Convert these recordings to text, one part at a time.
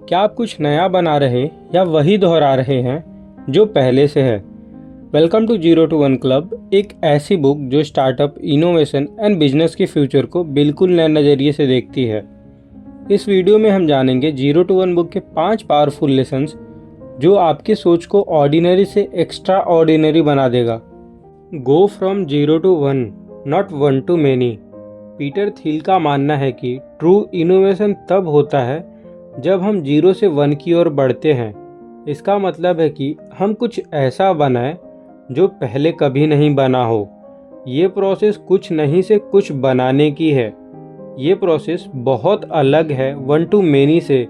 क्या आप कुछ नया बना रहे या वही दोहरा रहे हैं जो पहले से है? वेलकम टू 0 to 1 क्लब, एक ऐसी बुक जो स्टार्टअप, इनोवेशन एंड बिजनेस के फ्यूचर को बिल्कुल नए नज़रिए से देखती है। इस वीडियो में हम जानेंगे 0 to 1 बुक के 5 पावरफुल लेसन्स जो आपकी सोच को ऑर्डिनरी से एक्स्ट्रा ऑर्डिनरी बना देगा। Go from 0 to 1, not 1 to many। Peter Thiel का मानना है कि ट्रू इनोवेशन तब होता है जब हम 0 से 1 की ओर बढ़ते हैं। इसका मतलब है कि हम कुछ ऐसा बनाएं जो पहले कभी नहीं बना हो। ये प्रोसेस कुछ नहीं से कुछ बनाने की है। ये प्रोसेस बहुत अलग है 1 to many से,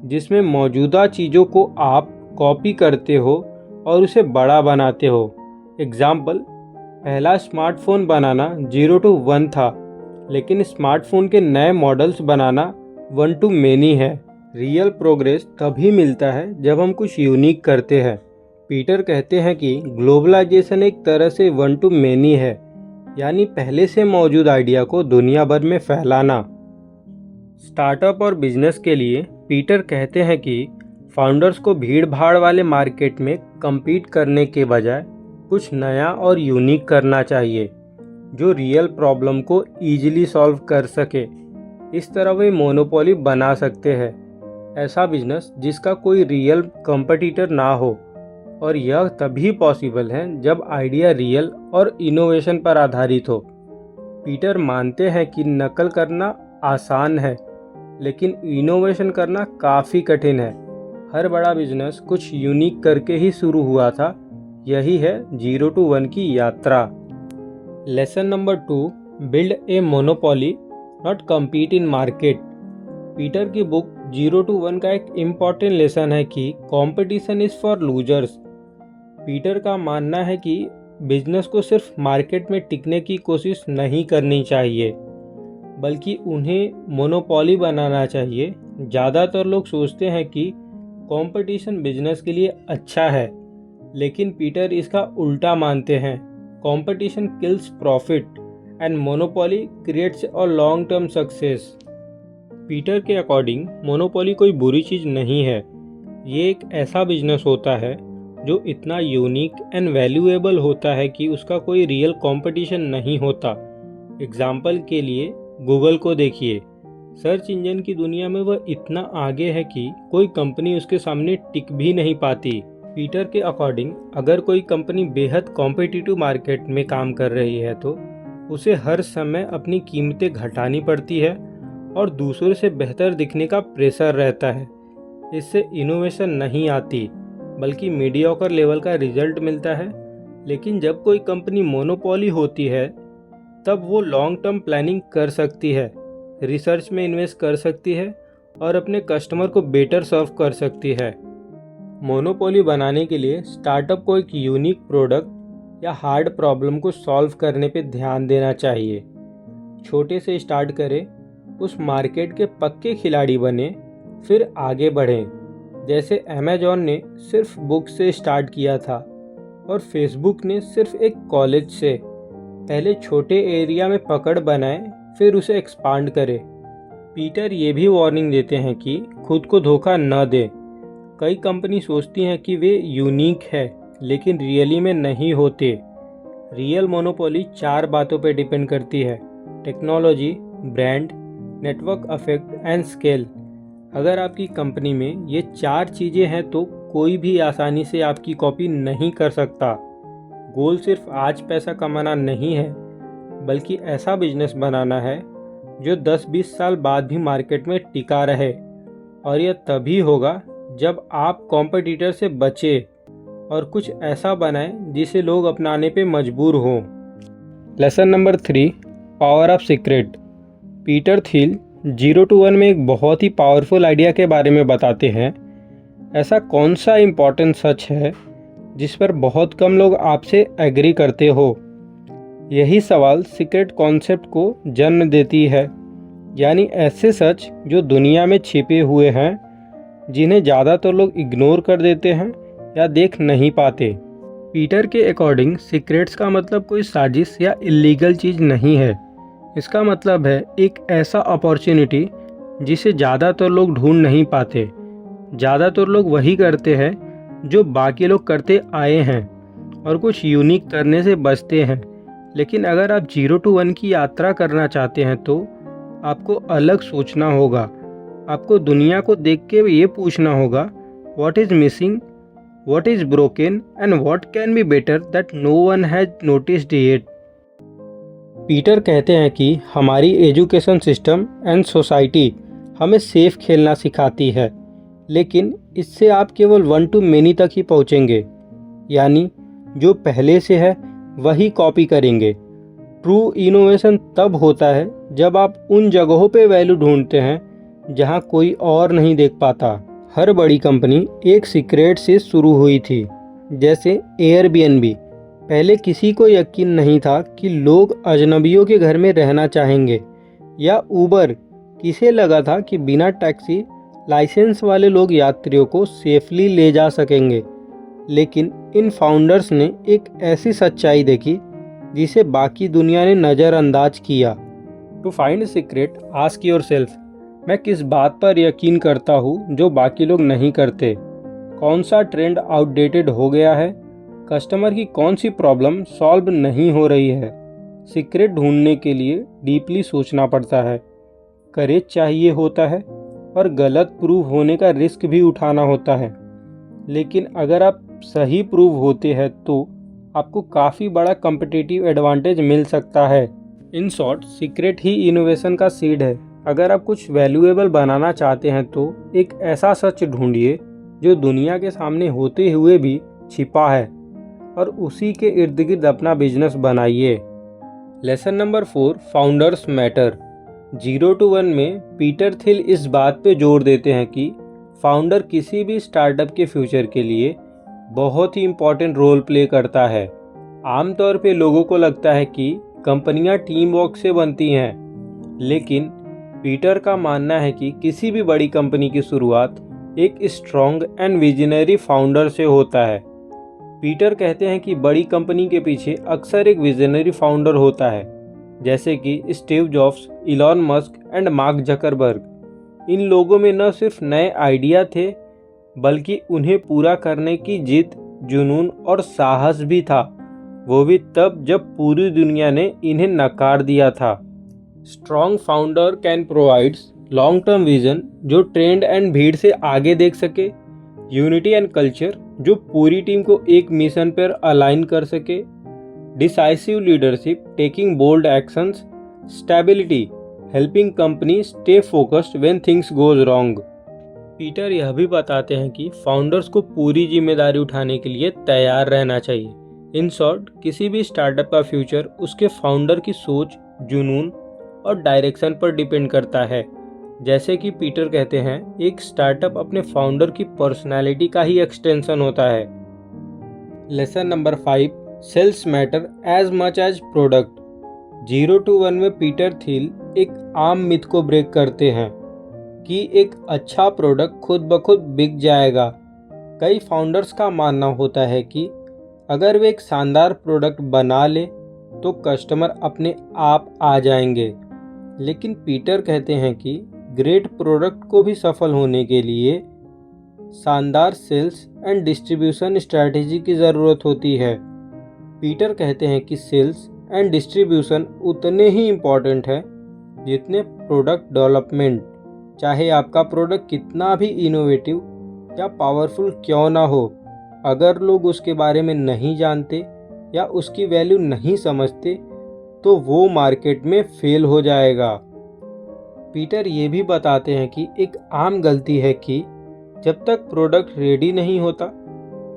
जिसमें मौजूदा चीज़ों को आप कॉपी करते हो और उसे बड़ा बनाते हो। एग्जाम्पल, पहला स्मार्टफोन बनाना 0 to 1 था, लेकिन स्मार्टफोन के नए मॉडल्स बनाना 1 to many है। रियल प्रोग्रेस तभी मिलता है जब हम कुछ यूनिक करते हैं। पीटर कहते हैं कि ग्लोबलाइजेशन एक तरह से 1 to many है, यानी पहले से मौजूद आइडिया को दुनिया भर में फैलाना। स्टार्टअप और बिजनेस के लिए पीटर कहते हैं कि फाउंडर्स को भीड़ भाड़ वाले मार्केट में compete करने के बजाय कुछ नया और यूनिक करना चाहिए जो रियल प्रॉब्लम को ईजिली सॉल्व कर सके। इस तरह वे मोनोपोली बना सकते हैं, ऐसा बिजनेस जिसका कोई रियल कंपटीटर ना हो, और यह तभी पॉसिबल है जब आइडिया रियल और इनोवेशन पर आधारित हो। पीटर मानते हैं कि नकल करना आसान है, लेकिन इनोवेशन करना काफ़ी कठिन है। हर बड़ा बिजनेस कुछ यूनिक करके ही शुरू हुआ था। यही है 0 to 1 की यात्रा। Lesson number 2, build a monopoly, not compete in market. Peter की बुक 0 to 1 का एक इम्पॉर्टेंट लेसन है कि competition is for losers. Peter का मानना है कि बिजनेस को सिर्फ मार्केट में टिकने की कोशिश नहीं करनी चाहिए, बल्कि उन्हें मोनोपोली बनाना चाहिए। ज़्यादातर लोग सोचते हैं कि कंपटीशन बिजनेस के लिए अच्छा है, लेकिन पीटर इसका उल्टा मानते हैं। Competition kills profit and monopoly creates a long term success. Peter के अकॉर्डिंग मोनोपोली कोई बुरी चीज़ नहीं है। ये एक ऐसा बिजनेस होता है जो इतना यूनिक एंड वैल्यूएबल होता है कि उसका कोई रियल कंपटीशन नहीं होता। एग्जाम्पल के लिए गूगल को देखिए। सर्च इंजन की दुनिया में वह इतना आगे है कि कोई कंपनी उसके सामने टिक भी नहीं पाती। पीटर के अकॉर्डिंग अगर कोई कंपनी बेहद कॉम्पिटिटिव मार्केट में काम कर रही है तो उसे हर समय अपनी कीमतें घटानी पड़ती है और दूसरों से बेहतर दिखने का प्रेशर रहता है। इससे इनोवेशन नहीं आती, बल्कि मीडियोकर लेवल का रिजल्ट मिलता है। लेकिन जब कोई कंपनी मोनोपोली होती है तब वो लॉन्ग टर्म प्लानिंग कर सकती है, रिसर्च में इन्वेस्ट कर सकती है और अपने कस्टमर को बेटर सर्व कर सकती है। मोनोपोली बनाने के लिए स्टार्टअप को एक यूनिक प्रोडक्ट या हार्ड प्रॉब्लम को सॉल्व करने पे ध्यान देना चाहिए। छोटे से स्टार्ट करें, उस मार्केट के पक्के खिलाड़ी बने, फिर आगे बढ़ें। जैसे अमेजॉन ने सिर्फ बुक से स्टार्ट किया था और फेसबुक ने सिर्फ एक कॉलेज से। पहले छोटे एरिया में पकड़ बनाएं, फिर उसे एक्सपांड करें। पीटर ये भी वार्निंग देते हैं कि खुद को धोखा न दें। कई कंपनी सोचती हैं कि वे यूनिक है, लेकिन रियली में नहीं होते। रियल मोनोपोली 4 बातों पर डिपेंड करती है: technology, brand, network effect and scale. अगर आपकी कंपनी में ये 4 चीज़ें हैं तो कोई भी आसानी से आपकी कॉपी नहीं कर सकता। गोल सिर्फ आज पैसा कमाना नहीं है, बल्कि ऐसा बिजनेस बनाना है जो 10-20 साल बाद भी मार्केट में टिका रहे। और यह तभी होगा जब आप कॉम्पिटिटर से बचे और कुछ ऐसा बनाएं जिसे लोग अपनाने पे मजबूर हों। Lesson number 3, power of secret. Peter Thiel 0 to 1 में एक बहुत ही पावरफुल आइडिया के बारे में बताते हैं। ऐसा कौन सा इम्पोर्टेंट सच है जिस पर बहुत कम लोग आपसे एग्री करते हो? यही सवाल सीक्रेट कॉन्सेप्ट को जन्म देती है, यानी ऐसे सच जो दुनिया में छिपे हुए हैं, जिन्हें ज़्यादातर लोग इग्नोर कर देते हैं या देख नहीं पाते। पीटर के अकॉर्डिंग सीक्रेट्स का मतलब कोई साजिश या इलीगल चीज़ नहीं है। इसका मतलब है एक ऐसा अपॉर्चुनिटी जिसे ज़्यादातर लोग ढूंढ नहीं पाते। ज़्यादातर लोग वही करते हैं जो बाकी लोग करते आए हैं और कुछ यूनिक करने से बचते हैं। लेकिन अगर आप 0 to 1 की यात्रा करना चाहते हैं तो आपको अलग सोचना होगा। आपको दुनिया को देख के ये पूछना होगा, what is missing, what is broken and what can be better that no one has noticed yet. Peter कहते हैं कि हमारी एजुकेशन सिस्टम एंड सोसाइटी हमें सेफ खेलना सिखाती है, लेकिन इससे आप केवल 1 to many तक ही पहुँचेंगे, यानी जो पहले से है वही कॉपी करेंगे। ट्रू इनोवेशन तब होता है जब आप उन जगहों पे वैल्यू ढूंढते हैं जहां कोई और नहीं देख पाता। हर बड़ी कंपनी एक सीक्रेट से शुरू हुई थी, जैसे एयरबीएनबी। पहले किसी को यकीन नहीं था कि लोग अजनबियों के घर में रहना चाहेंगे, या ऊबर, किसे लगा था कि बिना टैक्सी लाइसेंस वाले लोग यात्रियों को सेफली ले जा सकेंगे। लेकिन इन फाउंडर्स ने एक ऐसी सच्चाई देखी जिसे बाकी दुनिया ने नज़रअंदाज किया। To find secret ask yourself, मैं किस बात पर यकीन करता हूँ जो बाकी लोग नहीं करते? कौन सा ट्रेंड आउटडेटेड हो गया है? कस्टमर की कौन सी प्रॉब्लम सॉल्व नहीं हो रही है? सीक्रेट ढूंढने के लिए डीपली सोचना पड़ता है, करेज चाहिए होता है और गलत प्रूव होने का रिस्क भी उठाना होता है। लेकिन अगर आप सही प्रूव होते हैं तो आपको काफ़ी बड़ा कम्पिटिटिव एडवांटेज मिल सकता है। In short, secret he innovation का सीड है। अगर आप कुछ वैल्यूएबल बनाना चाहते हैं तो एक ऐसा सच ढूंढिए जो दुनिया के सामने होते हुए भी छिपा है, और उसी के इर्द गिर्द अपना बिजनेस बनाइए। Lesson number 4, founders matter. 0 to 1 में पीटर थिल इस बात पे जोर देते हैं कि फाउंडर किसी भी स्टार्टअप के फ्यूचर के लिए बहुत ही इम्पोर्टेंट रोल प्ले करता है। आमतौर पे लोगों को लगता है कि कंपनियां टीम वर्क से बनती हैं, लेकिन पीटर का मानना है कि किसी भी बड़ी कंपनी की शुरुआत एक स्ट्रॉन्ग एंड विजनरी फाउंडर से होता है। पीटर कहते हैं कि बड़ी कंपनी के पीछे अक्सर एक विजनरी फाउंडर होता है, जैसे कि Steve Jobs, Elon Musk and Mark Zuckerberg. इन लोगों में न सिर्फ नए आइडिया थे, बल्कि उन्हें पूरा करने की जिद, जुनून और साहस भी था, वो भी तब जब पूरी दुनिया ने इन्हें नकार दिया था। Strong founder can provides long term vision जो ट्रेंड एंड भीड़ से आगे देख सके, यूनिटी एंड कल्चर जो पूरी टीम को एक मिशन पर अलाइन कर सके, decisive leadership taking bold actions, stability helping company stay focused when things goes wrong. Peter यह भी बताते हैं कि फाउंडर्स को पूरी जिम्मेदारी उठाने के लिए तैयार रहना चाहिए। इन शॉर्ट, किसी भी स्टार्टअप का फ्यूचर उसके फाउंडर की सोच, जुनून और डायरेक्शन पर डिपेंड करता है। जैसे कि पीटर कहते हैं, एक स्टार्टअप अपने फाउंडर की पर्सनैलिटी का ही एक्सटेंशन होता है। Lesson number 5, sales matter as much as product. 0 to 1 में पीटर थिल एक आम मिथ को ब्रेक करते हैं कि एक अच्छा प्रोडक्ट खुद ब खुद बिक जाएगा। कई फाउंडर्स का मानना होता है कि अगर वे एक शानदार प्रोडक्ट बना ले तो कस्टमर अपने आप आ जाएंगे। लेकिन पीटर कहते हैं कि ग्रेट प्रोडक्ट को भी सफल होने के लिए शानदार सेल्स एंड डिस्ट्रीब्यूशन स्ट्रैटेजी की ज़रूरत होती है। पीटर कहते हैं कि सेल्स एंड डिस्ट्रीब्यूशन उतने ही इम्पॉर्टेंट है जितने प्रोडक्ट डेवलपमेंट। चाहे आपका प्रोडक्ट कितना भी इनोवेटिव या पावरफुल क्यों ना हो, अगर लोग उसके बारे में नहीं जानते या उसकी वैल्यू नहीं समझते तो वो मार्केट में फेल हो जाएगा। पीटर ये भी बताते हैं कि एक आम गलती है कि जब तक प्रोडक्ट रेडी नहीं होता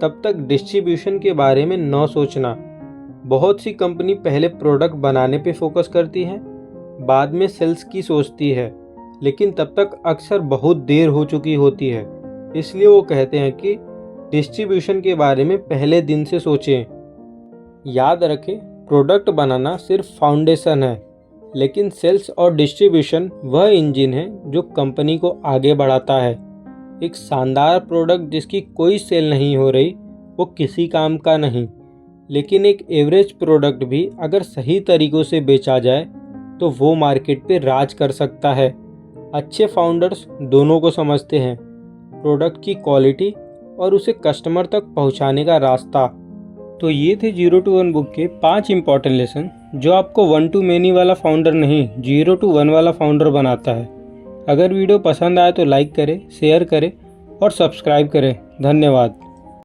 तब तक डिस्ट्रीब्यूशन के बारे में न सोचना। बहुत सी कंपनी पहले प्रोडक्ट बनाने पे फोकस करती है, बाद में सेल्स की सोचती है, लेकिन तब तक अक्सर बहुत देर हो चुकी होती है। इसलिए वो कहते हैं कि डिस्ट्रीब्यूशन के बारे में पहले दिन से सोचें। याद रखें, प्रोडक्ट बनाना सिर्फ फाउंडेशन है, लेकिन सेल्स और डिस्ट्रीब्यूशन वह इंजन है जो कंपनी को आगे बढ़ाता है। एक शानदार प्रोडक्ट जिसकी कोई सेल नहीं हो रही वो किसी काम का नहीं, लेकिन एक एवरेज प्रोडक्ट भी अगर सही तरीक़ों से बेचा जाए तो वो मार्केट पे राज कर सकता है। अच्छे फाउंडर्स दोनों को समझते हैं, प्रोडक्ट की क्वालिटी और उसे कस्टमर तक पहुंचाने का रास्ता। तो ये थे 0 to 1 बुक के 5 इंपॉर्टेंट लेसन जो आपको 1 to many वाला फाउंडर नहीं 0 to 1 वाला फाउंडर बनाता है। अगर वीडियो पसंद आए तो लाइक करें, शेयर करें और सब्सक्राइब करें। धन्यवाद।